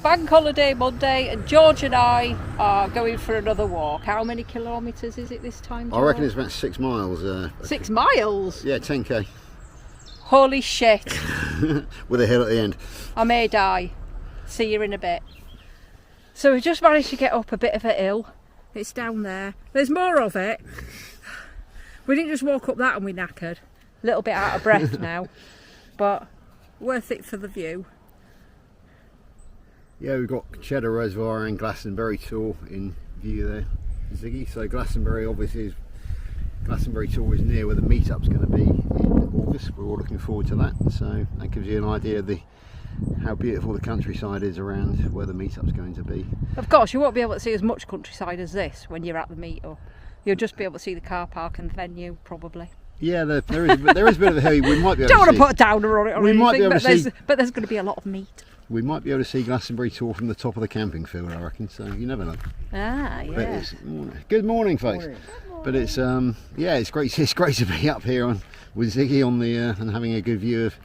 bank holiday Monday, and George and I are going for another walk. How many kilometres is it this time, George? I reckon it's about 6 miles. 6 miles? Yeah, 10k. Holy shit. With a hill at the end. I may die. See you in a bit. So we just managed to get up a bit of a hill. It's down there. There's more of it. We didn't just walk up that and we're knackered. A little bit out of breath now, but worth it for the view. Yeah, we've got Cheddar Reservoir and Glastonbury Tour in view there, Ziggy. So Glastonbury Tour is near where the meetup's going to be in August. We're all looking forward to that. So that gives you an idea of how beautiful the countryside is around where the meetup's going to be. Of course, you won't be able to see as much countryside as this when you're at the meetup. You'll just be able to see the car park and the venue, probably. Yeah, there is a bit of a hill. We might be able Don't want to to put a downer on it or we anything, might be able to see, but there's going to be a lot of meat. We might be able to see Glastonbury Tour from the top of the camping field, I reckon. So you never know. Ah, yeah. But it's, good morning, folks. Good morning. But it's yeah, it's great. It's great to be up here with Ziggy on the and having a good view of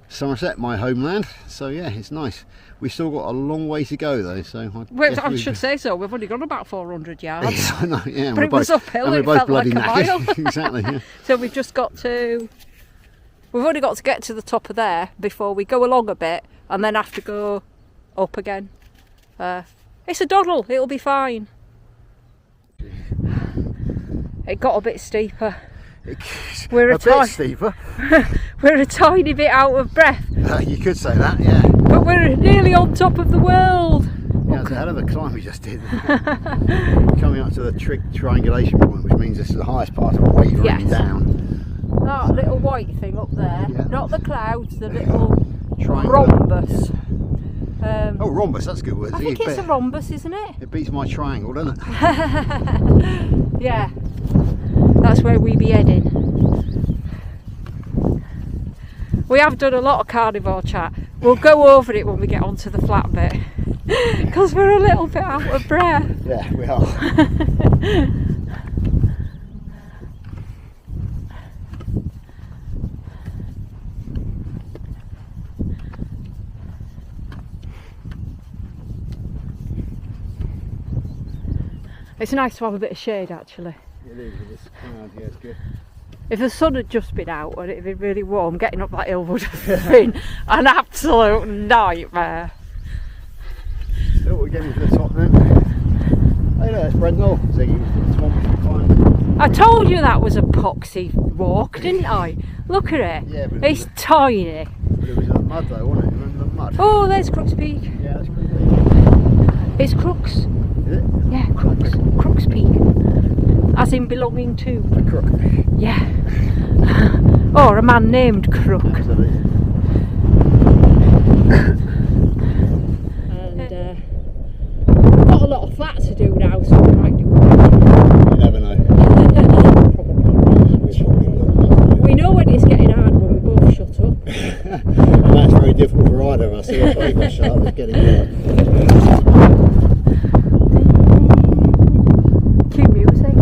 Somerset, my homeland. So yeah, it's nice. We've still got a long way to go though. So I should say so. We've only gone about 400 yards. Yeah, I know, yeah, but it was uphill. It felt like a mile. Exactly. Yeah. So we've just got to. We've only got to get to the top of there before we go along a bit, and then have to go up again. It's a doddle. It'll be fine. It got a bit steeper. We're a bit steeper. We're a tiny bit out of breath. You could say that, yeah. But we're nearly on top of the world. Yeah, it's a hell of a climb we just did. Coming up to the triangulation point, which means this is the highest part of wavering down. That little white thing up there, yeah. Not the clouds, the little triangle. Rhombus. Oh, rhombus, that's a good word. I think it's a rhombus, isn't it? It beats my triangle, doesn't it? Yeah, that's where we be heading. We have done a lot of carnivore chat. We'll go over it when we get onto the flat bit, because we're a little bit out of breath. Yeah, we are. It's nice to have a bit of shade actually. It is, with this cloud, yeah, it's good. If the sun had just been out and it'd been really warm, getting up that hill would have been an absolute nightmare. So we're getting to the top now. Hey there, it's Brendel. Ziggy, it's one we can climb. I told you that was a poxy walk, didn't I? Look at it. Yeah, but it's tiny. But it was in the mud though, wasn't it? Remember the mud? Oh, there's Crooks Peak. Yeah, that's Crooks Peak. It's Crooks. Is it? Yeah, Crooks. Crooks Peak. As in belonging to a crook. Yeah. Or a man named Crook. Absolutely. And we've got a lot of flat to do now, so we might do it. You never know. We know when it's getting hard when we both shut up. And that's very difficult for either of us. So if both of us shut up, it's getting hard. Cue music.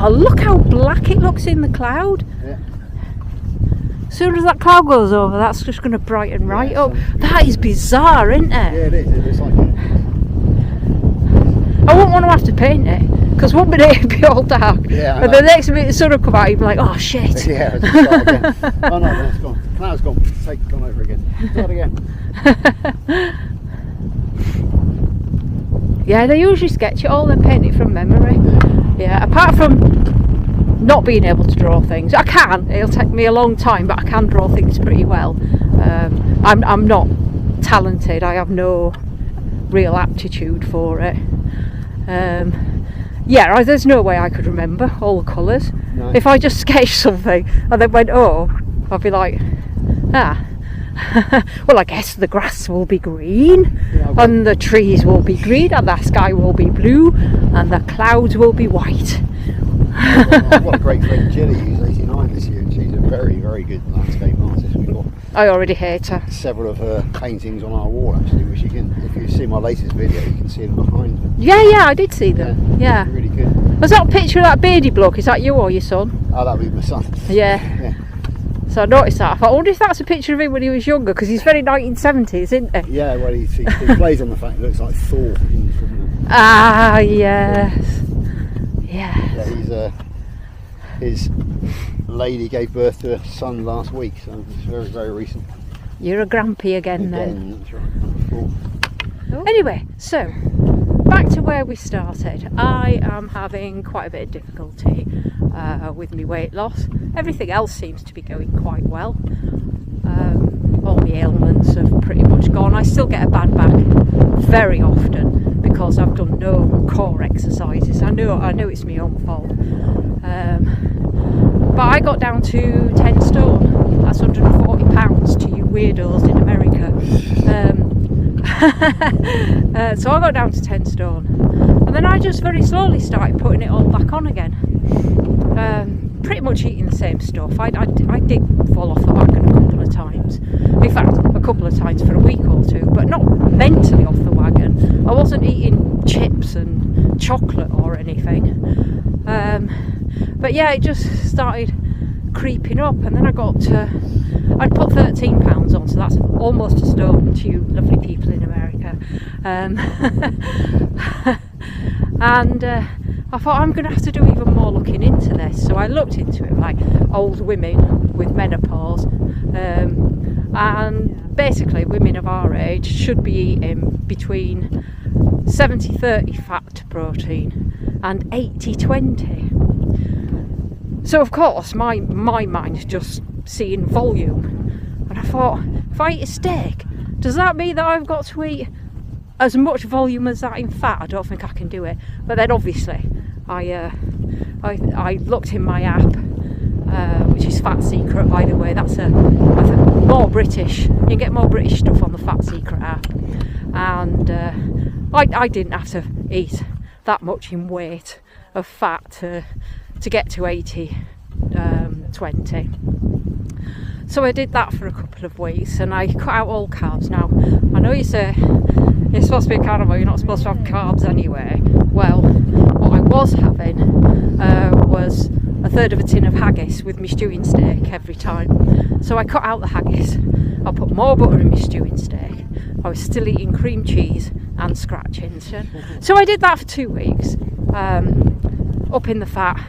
Oh, look how black it looks in the cloud. Yeah. As soon as that cloud goes over, that's just going to brighten right up. That is bizarre, isn't it? Yeah, it is. It's like it. I wouldn't want to have to paint it, because one minute it'd be all dark, and the next minute the sun would come out, you'd be like, oh shit. Yeah, it's start again. Oh no, it's gone. The cloud's gone. It's gone over again. Start again. Yeah, they usually sketch it all, then paint it from memory. Yeah, apart from not being able to draw things. I can, it'll take me a long time, but I can draw things pretty well. I'm not talented, I have no real aptitude for it. Yeah, there's no way I could remember all the colours. No. If I just sketched something and then went, oh, I'd be like, well, I guess the grass will be green, and the trees will be green, and the sky will be blue, and the clouds will be white. I've got a great friend, Jenny, who's 89 this year, and she's a very, very good landscape artist. We've got I already hate her. Several of her paintings on our wall, actually, which you can, if you see my latest video, you can see them behind her. Yeah, I did see them. Yeah. Really good. Was that a picture of that beardy bloke? Is that you or your son? Oh, that'll be my son. Yeah. So I noticed that. I thought, I wonder if that's a picture of him when he was younger, because he's very 1970s, isn't he? Yeah, well, he plays on the fact he looks like Thor in from the... Ah, yes. Yeah, his lady gave birth to a son last week, so it's very, very recent. You're a grampy again then. That's right, number 4. Anyway, so back to where we started. I am having quite a bit of difficulty with my weight loss. Everything else seems to be going quite well. All the ailments have pretty much gone. I still get a bad back very often because I've done no core exercises. I know it's my own fault. But I got down to 10 stone. That's 140 pounds to you weirdos in America. So I got down to 10 stone, and then I just very slowly started putting it all back on again. Pretty much eating the same stuff. I did fall off the wagon a couple of times. In fact, a couple of times for a week or two, but not mentally off the wagon. I wasn't eating chips and chocolate or anything. But yeah, it just started creeping up, and then I'd put 13 pounds on, so that's almost a stone to you lovely people in America. And I thought, I'm going to have to do even more looking into this. So I looked into it, like old women with menopause, and basically women of our age should be eating between 70-30 fat to protein and 80-20. So of course my mind's just seeing volume, and I thought, if I eat a steak, does that mean that I've got to eat as much volume as that in fat? I don't think I can do it. But then obviously I looked in my app, which is Fat Secret, by the way. That's more British. You can get more British stuff on the Fat Secret app, and I didn't have to eat that much in weight of fat to get to 80-20. So I did that for a couple of weeks, and I cut out all carbs. Now I know you say you're supposed to be a carnivore, you're not supposed to have carbs anyway. Well, what I was having was a third of a tin of haggis with my stewing steak every time. So I cut out the haggis. I put more butter in my stewing steak. I was still eating cream cheese and scratchings. So I did that for 2 weeks, up in the fat,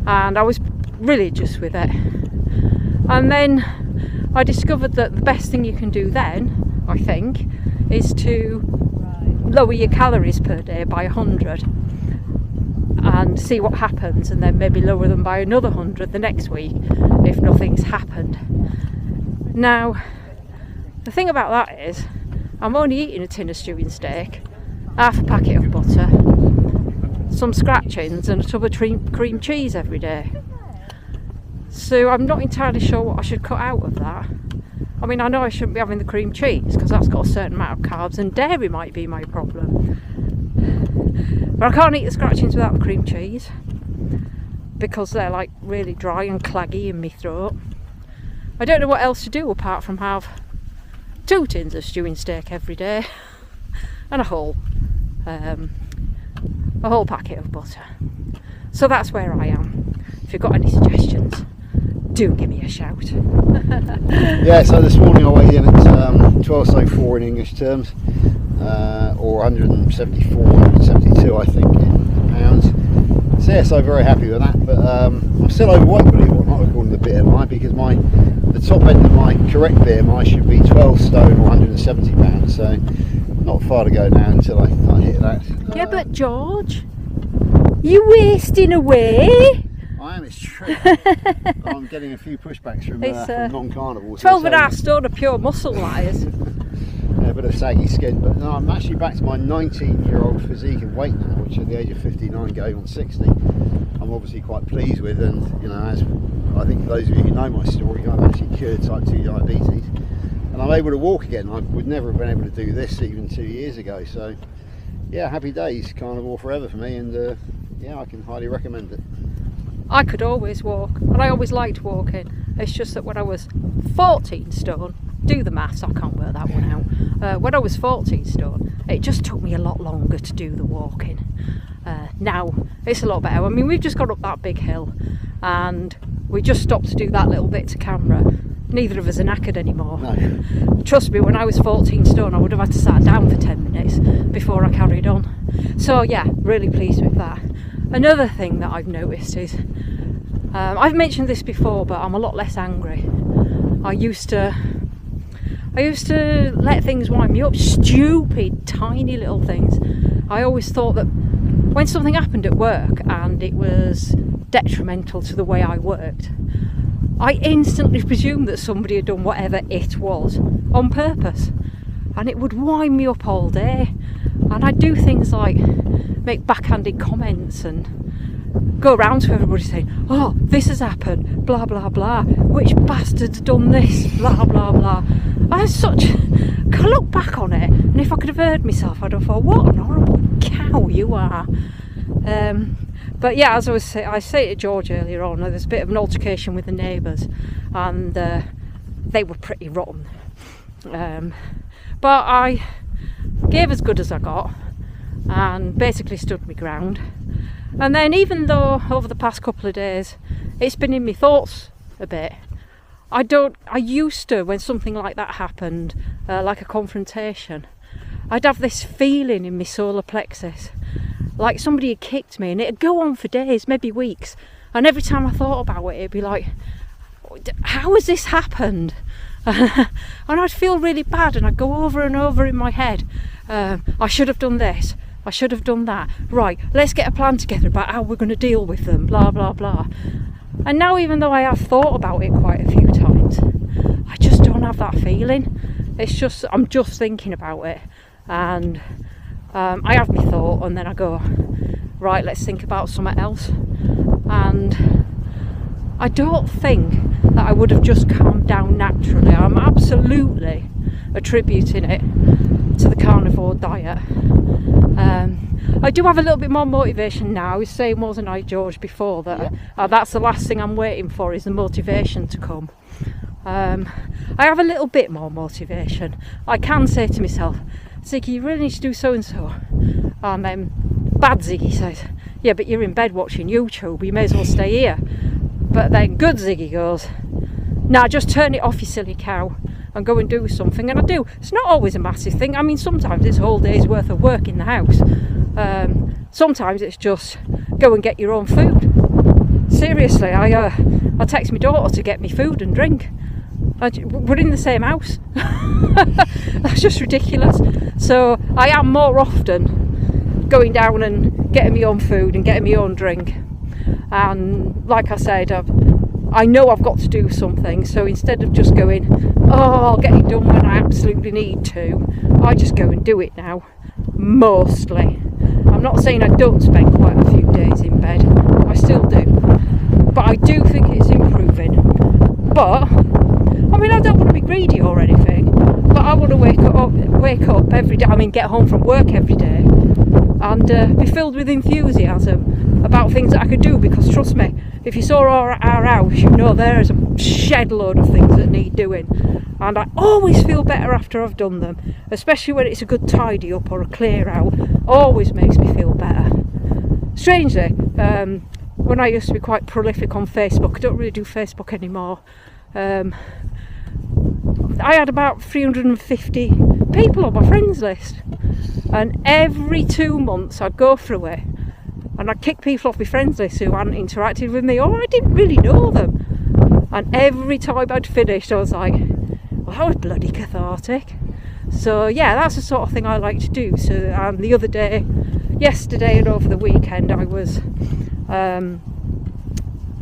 and I was religious with it. And then I discovered that the best thing you can do then, I think, is to lower your calories per day by 100 and see what happens, and then maybe lower them by another 100 the next week if nothing's happened. Now, the thing about that is, I'm only eating a tin of stewing steak, half a packet of butter, some scratchings and a tub of cream cheese every day. So I'm not entirely sure what I should cut out of that. I mean, I know I shouldn't be having the cream cheese because that's got a certain amount of carbs, and dairy might be my problem. But I can't eat the scratchings without the cream cheese because they're like really dry and claggy in my throat. I don't know what else to do apart from have 2 tins of stewing steak every day and a whole packet of butter. So that's where I am. If you've got any suggestions, do give me a shout. Yeah, so this morning I weighed in at 12 stone 4 in English terms, or 174, 172 I think in pounds. So yeah, so very happy with that, but I'm still overweight, believe it or not, according to the BMI, because the top end of my correct BMI should be 12 stone or 170 pounds, so not far to go now until I hit that. Yeah, but George, you wasting away. I am, it's true. I'm getting a few pushbacks from non-carnivores. 12.5 stone of pure muscle, lies. A bit of saggy skin, but no, I'm actually back to my 19-year-old physique and weight now, which at the age of 59 going on 60 I'm obviously quite pleased with. And you know, as I think those of you who know my story, I've actually cured type 2 diabetes, and I'm able to walk again. I would never have been able to do this even 2 years ago. So yeah, happy days, carnivore forever for me, and yeah, I can highly recommend it. I could always walk, and I always liked walking. It's just that when I was 14 stone, do the maths, I can't work that one out. When I was 14 stone, it just took me a lot longer to do the walking. Now it's a lot better. I mean, we've just got up that big hill and we just stopped to do that little bit to camera. Neither of us are knackered anymore. No. Trust me, when I was 14 stone I would have had to sat down for 10 minutes before I carried on. So yeah, really pleased with that. Another thing that I've noticed is, I've mentioned this before, but I'm a lot less angry. I used to let things wind me up, stupid tiny little things. I always thought that when something happened at work and it was detrimental to the way I worked, I instantly presumed that somebody had done whatever it was on purpose, and it would wind me up all day. And I'd do things like make backhanded comments and go around to everybody saying, oh, this has happened, blah blah blah, which bastard's done this, blah blah blah. I look back on it, and if I could have heard myself, I'd have thought, what an horrible cow you are. But yeah, as I say to George earlier on, there's a bit of an altercation with the neighbours, and they were pretty rotten. But I gave as good as I got and basically stood my ground. And then, even though over the past couple of days it's been in my thoughts a bit, I used to, when something like that happened, like a confrontation, I'd have this feeling in my solar plexus like somebody had kicked me, and it'd go on for days, maybe weeks, and every time I thought about it, it'd be like, how has this happened? And I'd feel really bad, and I'd go over and over in my head, I should have done this, I should have done that, right, let's get a plan together about how we're going to deal with them, blah blah blah. And now, even though I have thought about it quite a few times, I just don't have that feeling. It's just, I'm just thinking about it, and I have my thought, and then I go, right, let's think about something else. And I don't think that I would have just calmed down naturally. I'm absolutely attributing it to the carnivore diet. I do have a little bit more motivation now. I was saying, wasn't I, George, before that that's the last thing I'm waiting for, is the motivation to come. I have a little bit more motivation. I can say to myself, Ziggy, you really need to do so and so. And then bad Ziggy says, yeah, but you're in bed watching YouTube, you may as well stay here. But then good Ziggy goes, nah, just turn it off, you silly cow, and go and do something. And I do. It's not always a massive thing. I mean, sometimes it's a whole day's worth of work in the house. Sometimes it's just go and get your own food. Seriously, I text my daughter to get me food and drink. We're in the same house. That's just ridiculous. So I am more often going down and getting my own food and getting my own drink. And like I said, I know I've got to do something, so instead of just going, oh, I'll get it done when I absolutely need to, I just go and do it now, mostly. I'm not saying I don't spend quite a few days in bed, I still do, but I do think it's improving. But, I mean, I don't want to be greedy or anything, but I want to wake up every day, I mean, get home from work every day, and be filled with enthusiasm about things that I could do, because trust me, if you saw our house, you know there's a shed load of things that need doing, and I always feel better after I've done them, especially when it's a good tidy up or a clear out. Always makes me feel better. Strangely, when I used to be quite prolific on Facebook, I don't really do Facebook anymore, I had about 350 people on my friends list, and every 2 months I'd go through it and I'd kick people off my friends list who hadn't interacted with me, or I didn't really know them. And every time I'd finished, I was like, well, that was bloody cathartic. So yeah, that's the sort of thing I like to do. So the other day, yesterday and over the weekend, I was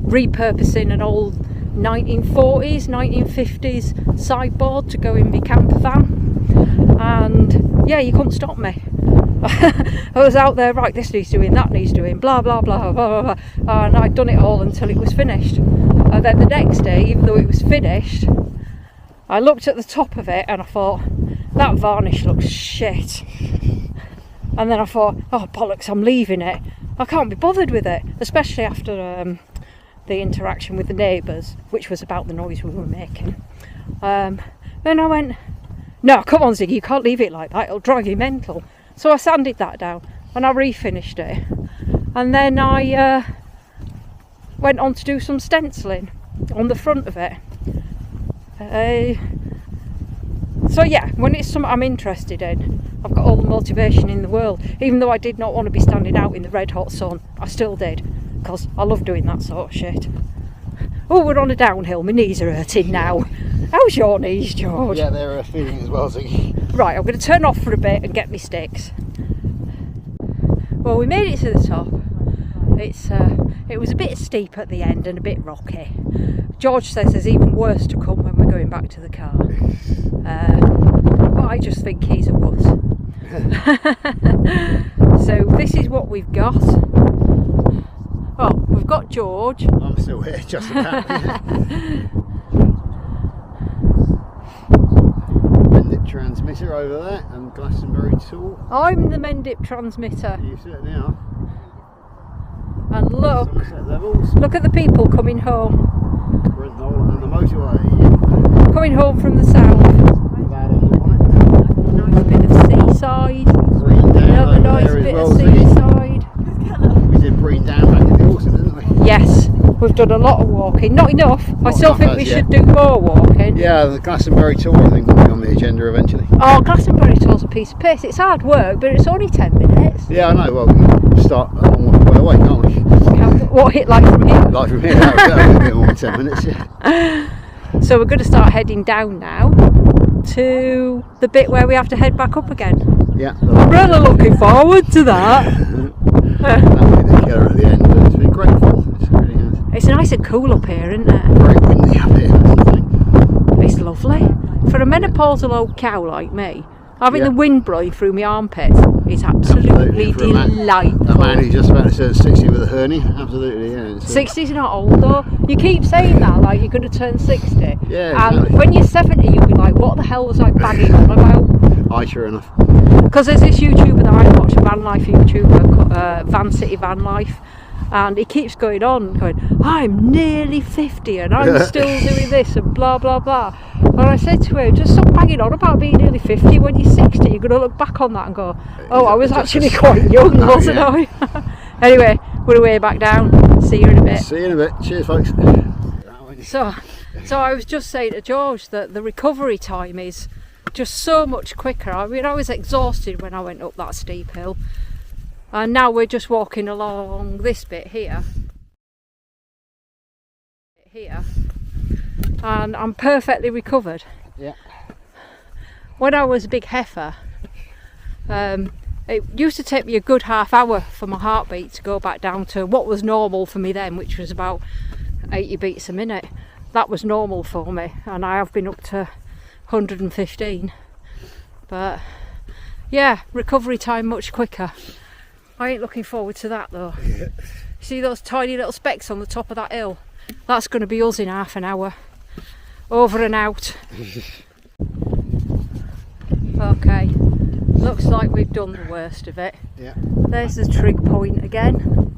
repurposing an old 1940s, 1950s sideboard to go in my camper van, and yeah, you couldn't stop me. I was out there, right, this needs doing, that needs doing, blah blah blah blah blah blah, and I'd done it all until it was finished. And then the next day, even though it was finished, I looked at the top of it and I thought, that varnish looks shit. And then I thought, oh bollocks, I'm leaving it. I can't be bothered with it, especially after the interaction with the neighbours, which was about the noise we were making. Then I went, no, come on Ziggy, you can't leave it like that, it'll drive you mental. So I sanded that down and I refinished it, and then I went on to do some stenciling on the front of it. So yeah, when it's something I'm interested in, I've got all the motivation in the world. Even though I did not want to be standing out in the red hot sun, I still did, because I love doing that sort of shit. Oh, we're on a downhill, my knees are hurting now. How's your knees, George? Yeah, they're feeling as well, Ziggy. Right, I'm going to turn off for a bit and get me sticks. Well, we made it to the top. It was a bit steep at the end and a bit rocky. George says there's even worse to come when we're going back to the car. But I just think he's a wuss. So this is what we've got. Oh, we've got George. I'm still here, just about. Mendip transmitter over there, and Glastonbury tool. I'm the Mendip transmitter. You certainly are. And look Levels. at the people coming home. And the motorway. Coming home from the south. Bad on the bonnet. Nice bit of seaside. Green down Another over nice there as bit well, of Ziggy. seaside. We did green down back in the autumn, didn't we? Yes, we've done a lot of walking. Not enough. I Not still enough think as we yet. should do more walking. Yeah, the Glastonbury tour I think will be on the agenda eventually. Oh, Glastonbury Tour's a piece of piss. It's hard work, but it's only 10 minutes. Yeah, I know. Well, we can start a long way away, can't we? What hit like from here? Like from here, that would be a bit more than 10 minutes, yeah. So we're going to start heading down now to the bit where we have to head back up again. Yeah. I'm really looking forward to that. That'll be the killer at the end, but it's been great fun. It's really nice. It's nice and cool up here, isn't it? Very windy up here, that's the thing. It's lovely. For a menopausal old cow like me, having Yeah. the wind blowing through my armpits is absolutely For a delightful. man who's just about to turn 60 with a hernia, absolutely, yeah. It's, 60's not old though. You keep saying that like you're going to turn 60. Yeah, And exactly. when you're 70, you'll be like, what the hell was I banging on about? Aye, sure enough. Because there's this YouTuber that I watch, a van life YouTuber, Van City Van Life, and he keeps going on, going, I'm nearly 50 and I'm still doing this and blah blah blah. And I said to him, just stop banging on about being nearly 50. When you're 60, you're going to look back on that and go, oh, I was actually quite young, wasn't I? Anyway, we're away back down. See you in a bit. See you in a bit. Cheers, folks. So I was just saying to George that the recovery time is just so much quicker. I mean, I was exhausted when I went up that steep hill, and now we're just walking along this bit here, and I'm perfectly recovered. Yeah. When I was a big heifer, it used to take me a good half hour for my heartbeat to go back down to what was normal for me then, which was about 80 beats a minute. That was normal for me, and I have been up to 115. But yeah, recovery time much quicker. I ain't looking forward to that though. Yeah. See those tiny little specks on the top of that hill? That's going to be us in half an hour. Over and out. Okay, looks like we've done the worst of it. Yeah. There's the trig point again.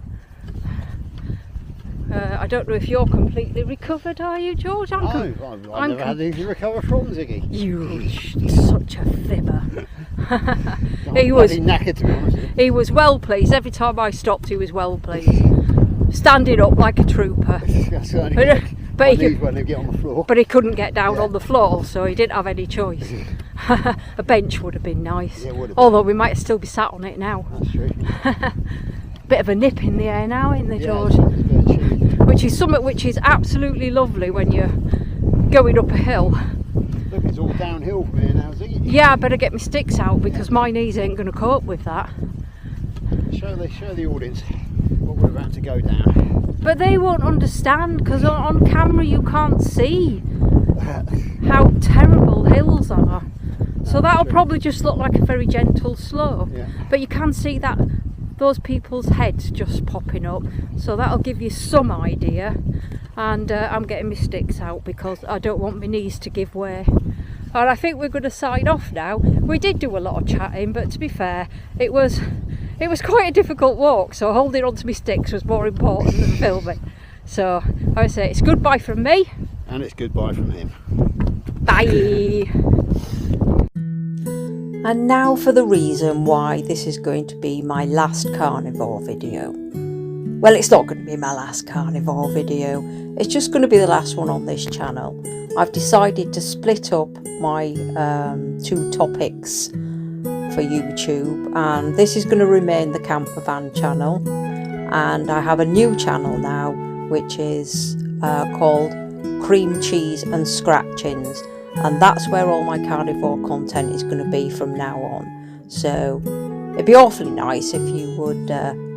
I don't know if you're completely recovered, are you, George? I've never had anything to recover from, Ziggy. You such a fibber. He I'm was bloody knackered, to be honest with you. He was well pleased. Every time I stopped, he was well pleased. Standing up like a trooper. But he when they get on the floor. But he couldn't get down on the floor, so he didn't have any choice. A bench would have been nice. Yeah, it would have been. Although we might still be sat on it now. That's true. Bit of a nip in the air now, isn't there, George? Yeah, it's a bit of cheese. Which is something which is absolutely lovely when you're going up a hill. Look, it's all downhill from here now, Ziggy. Yeah, I better get my sticks out because my knees ain't going to cope with that. Show the audience what we're about to go down. But they won't understand because on camera you can't see how terrible hills are. So that'll probably just look like a very gentle slope. Yeah. But you can see that those people's heads just popping up. So that'll give you some idea. And I'm getting my sticks out because I don't want my knees to give way. And I think we're going to sign off now. We did do a lot of chatting, but to be fair, it was quite a difficult walk, so holding on to my sticks was more important than filming. So I would say it's goodbye from me. And it's goodbye from him. Bye. And now for the reason why this is going to be my last carnivore video. Well, it's not going to be my last carnivore video. It's just going to be the last one on this channel. I've decided to split up my 2 topics for YouTube, and this is going to remain the camper van channel. And I have a new channel now, which is called Cream Cheese and Scratchings, and that's where all my carnivore content is going to be from now on. So it'd be awfully nice if you would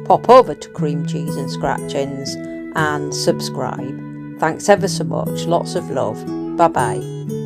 pop over to Cream Cheese and Scratchings and subscribe. Thanks ever so much. Lots of love. Bye bye.